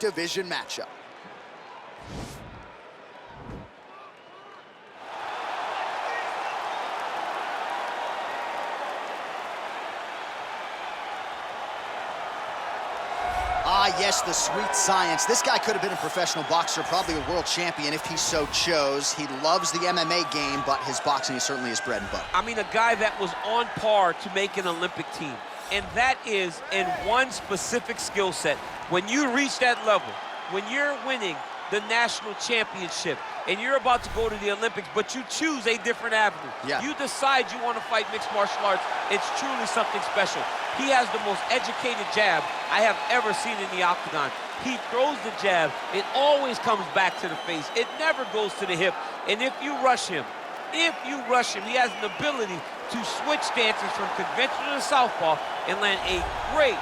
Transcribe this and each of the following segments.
division matchup. Ah, yes, the sweet science. This guy could have been a professional boxer, probably a world champion if he so chose. He loves the MMA game, but his boxing is certainly his bread and butter. I mean, a guy that was on par to make an Olympic team. And that is in one specific skill set. When you reach that level, when you're winning the national championship, and you're about to go to the Olympics, but you choose a different avenue. Yeah. You decide you want to fight mixed martial arts. It's truly something special. He has the most educated jab I have ever seen in the octagon. He throws the jab. It always comes back to the face. It never goes to the hip. And if you rush him, he has an ability to switch stances from conventional to southpaw and land a great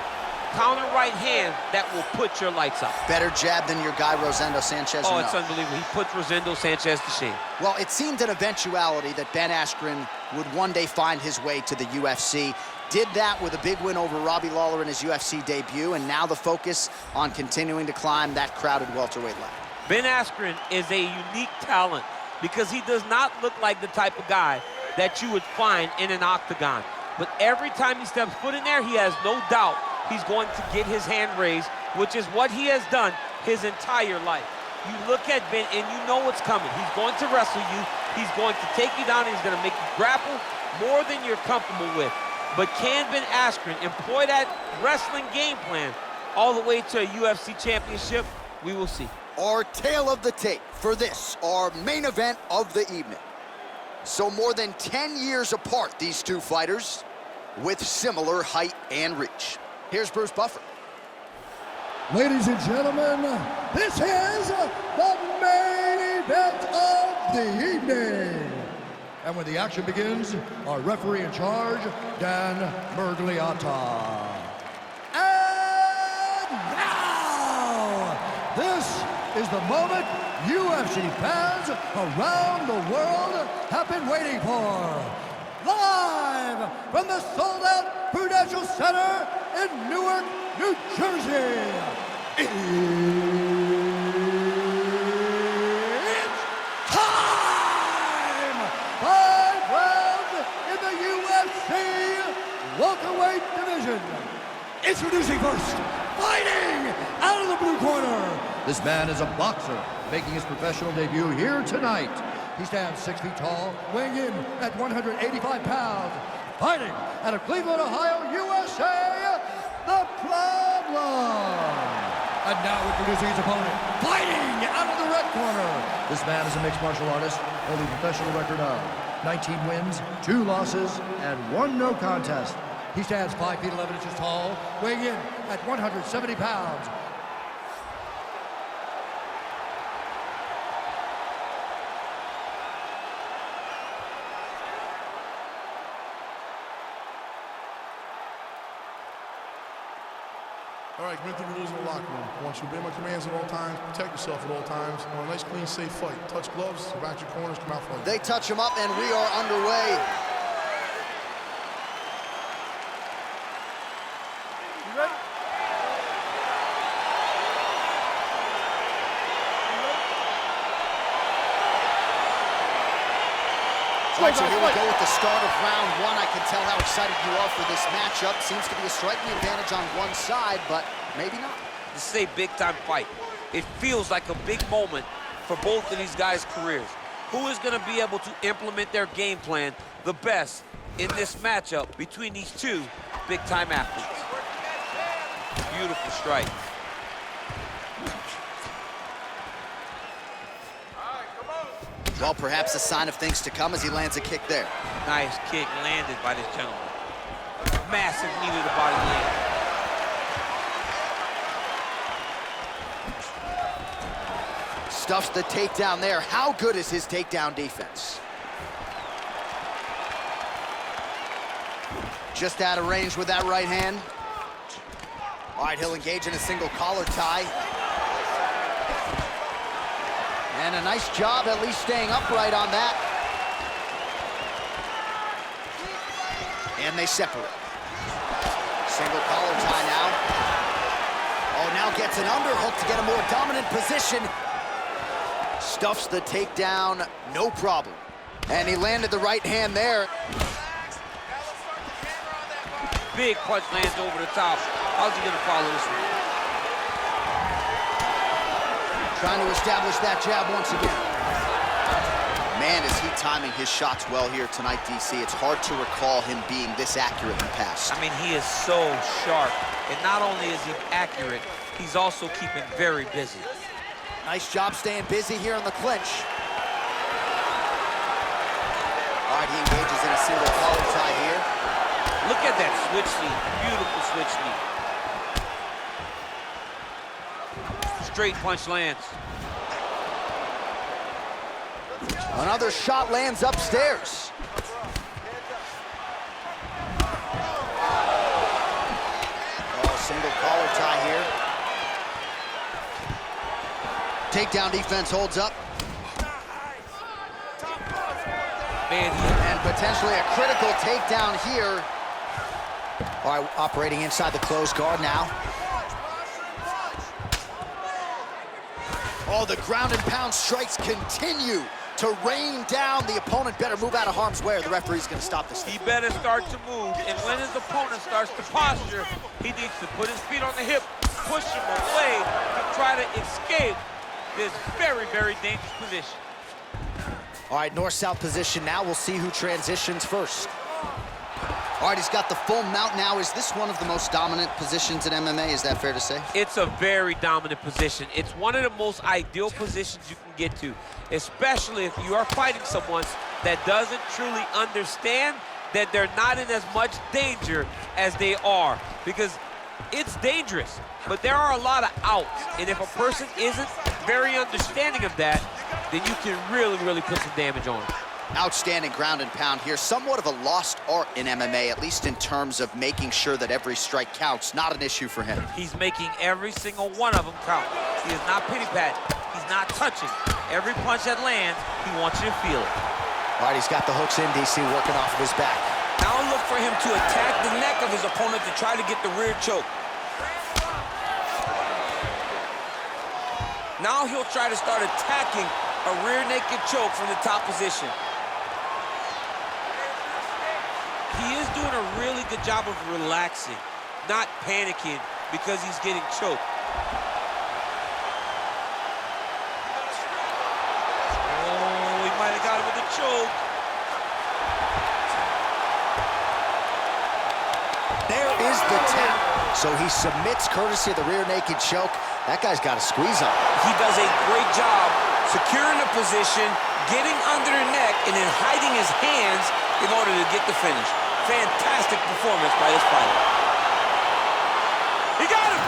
counter right hand that will put your lights out. Better jab than your guy, Rosendo Sanchez. Oh, it's unbelievable. He puts Rosendo Sanchez to shame. Well, it seemed an eventuality that Ben Askren would one day find his way to the UFC. Did that with a big win over Robbie Lawler in his UFC debut, and now the focus on continuing to climb that crowded welterweight ladder. Ben Askren is a unique talent because he does not look like the type of guy that you would find in an octagon. But every time he steps foot in there, he has no doubt he's going to get his hand raised, which is what he has done his entire life. You look at Ben and you know what's coming. He's going to wrestle you. He's going to take you down. He's going to make you grapple more than you're comfortable with. But can Ben Askren employ that wrestling game plan all the way to a UFC championship? We will see. Our tale of the tape for this, our main event of the evening. So more than 10 years apart, these two fighters, with similar height and reach. Here's Bruce Buffer. Ladies and gentlemen, this is the main event of the evening. And when the action begins, our referee in charge, Dan Mergliata. And now, this is the moment UFC fans around the world have been waiting for. Live from the sold-out Prudential Center in Newark, New Jersey. It's time! 5 rounds in the UFC welterweight division. Introducing first, fighting out of the blue corner. This man is a boxer, making his professional debut here tonight. He stands 6 feet tall, weighing in at 185 pounds. Fighting out of Cleveland, Ohio, USA, the Problem. And now introducing his opponent, fighting out of the red corner. This man is a mixed martial artist, holding a professional record of 19 wins, 2 losses, and 1 no contest. He stands 5 feet 11 inches tall, weighing in at 170 pounds. All right, commit to the rules in the locker room. I want you to obey my commands at all times, protect yourself at all times. I want a nice, clean, safe fight. Touch gloves, back your corners, come out fighting. They touch him up, and we are underway. You ready? All right, so here we go with the start of round 1. I can tell how excited you are for this matchup. Seems to be a striking advantage on one side, but maybe not. This is a big-time fight. It feels like a big moment for both of these guys' careers. Who is going to be able to implement their game plan the best in this matchup between these two big-time athletes? Beautiful strike. Well, perhaps a sign of things to come as he lands a kick there. Nice kick landed by this gentleman. Massive knee to the body land. Stuffs the takedown there. How good is his takedown defense? Just out of range with that right hand. All right, he'll engage in a single collar tie. And a nice job at least staying upright on that. And they separate. Single collar tie now. Oh, now gets gets an underhook to get a more dominant position. Stuffs the takedown, no problem. And he landed the right hand there. Big punch lands over the top. How's he gonna follow this one? Trying to establish that jab once again. Man, is he timing his shots well here tonight, DC. It's hard to recall him being this accurate in the past. I mean, he is so sharp. And not only is he accurate, he's also keeping very busy. Nice job staying busy here in the clinch. All right, he engages in a single collar tie here. Look at that switch knee. Beautiful switch knee. Straight punch lands. Another shot lands upstairs. Oh, single collar tie here. Takedown defense holds up. Man, and potentially a critical takedown here. All right, operating inside the closed guard now. Oh, the ground and pound strikes continue to rain down. The opponent better move out of harm's way or the referee's gonna stop this thing. he better start to move, and when his opponent starts to posture, he needs to put his feet on the hip, push him away to try to escape this very, very dangerous position. All right, north-south position now. We'll see who transitions first. All right, he's got the full mount now. Is this one of the most dominant positions in MMA? Is that fair to say? It's a very dominant position. It's one of the most ideal positions you can get to, especially if you are fighting someone that doesn't truly understand that they're not in as much danger as they are, because it's dangerous, but there are a lot of outs, and if a person isn't very understanding of that, then you can really, really put some damage on them. Outstanding ground and pound here. Somewhat of a lost art in MMA, at least in terms of making sure that every strike counts. Not an issue for him. He's making every single one of them count. He is not pity-patting. He's not touching. Every punch that lands, he wants you to feel it. All right, he's got the hooks in, DC, working off of his back. Now look for him to attack the neck of his opponent to try to get the rear choke. Now he'll try to start attacking a rear naked choke from the top position. He is doing a really good job of relaxing, not panicking because he's getting choked. Oh, he might have got him with a choke. There is the tap. So he submits courtesy of the rear naked choke. That guy's got a squeeze on. He does a great job securing the position, getting under the neck, and then hiding his hands in order to get the finish. Fantastic performance by this fighter. He got him!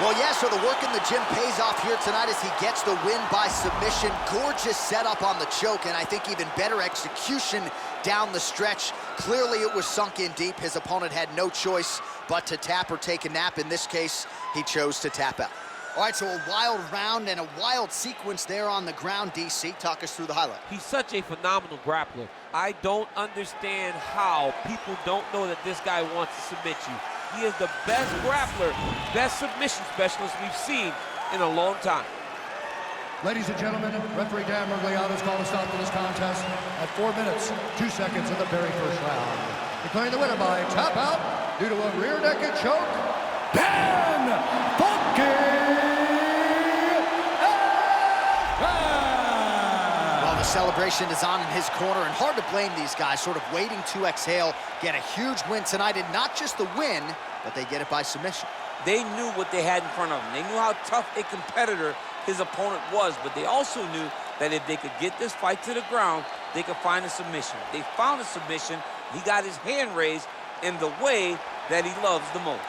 Well, yeah, so the work in the gym pays off here tonight as he gets the win by submission. Gorgeous setup on the choke, and I think even better execution down the stretch. Clearly, it was sunk in deep. His opponent had no choice but to tap or take a nap. In this case, he chose to tap out. All right, so a wild round and a wild sequence there on the ground. DC, talk us through the highlight. He's such a phenomenal grappler. I don't understand how people don't know that this guy wants to submit you. He is the best grappler, best submission specialist we've seen in a long time. Ladies and gentlemen, referee Dan Mergliato's called a stop to this contest at 4 minutes, 2 seconds of the very first round. Declaring the winner by tap out due to a rear naked choke, Ben Well, the celebration is on in his corner, and hard to blame these guys, sort of waiting to exhale, get a huge win tonight, and not just the win, but they get it by submission. They knew what they had in front of them. They knew how tough a competitor his opponent was, but they also knew that if they could get this fight to the ground, they could find a submission. They found a submission. He got his hand raised in the way that he loves the most.